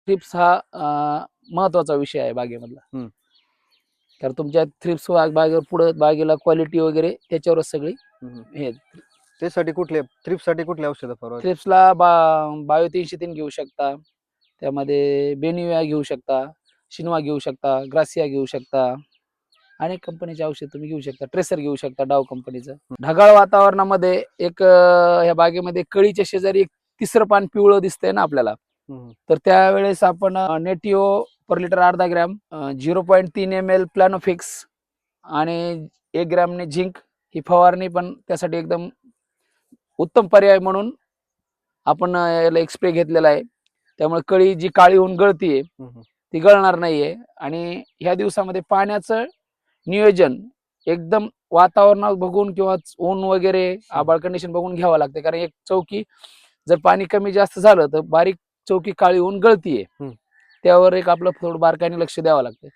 Thrips हा महत्वाचा विषय आहे बागेमधला. कारण तुमच्या थ्रिप्स बागेवर पुढे बागेला क्वालिटी वगैरे त्याच्यावरच सगळी हे. त्यासाठी थ्रिप्ससाठी कुठले औषधं फवारायचे? थ्रिप्सला बायो 303 घेऊ शकता, त्यामध्ये बेनिविया घेऊ शकता, शिनवा घेऊ शकता, ग्रासिया घेऊ शकता, अनेक कंपनीचे औषध तुम्ही घेऊ शकता. ट्रेसर घेऊ शकता डाव कंपनीचं. ढगाळ वातावरणामध्ये एक ह्या बागेमध्ये कळीच्या शेजारी एक तिसरं पान पिवळं दिसतंय ना आपल्याला, तर त्यावेळेस आपण नेटिओ पर लिटर अर्धा ग्रॅम, 0.3 ml प्लॅनोफिक्स आणि 1 ग्रॅमने झिंक ही फवारणी पण त्यासाठी एकदम उत्तम पर्याय म्हणून आपण याला एक स्प्रे घेतलेला आहे. त्यामुळे कळी जी काळी होऊन गळतीये ती गळणार नाहीये. आणि ह्या दिवसामध्ये पाण्याचं नियोजन एकदम वातावरण बघून किंवा ऊन वगैरे आभाळ कंडिशन बघून घ्यावं लागते. कारण एक चौकी जर पाणी कमी जास्त झालं तर बारीक चौकी काळी होऊन गळतीये, त्यावर एक आपलं थोडं बारकाईने लक्ष द्यावं लागतं.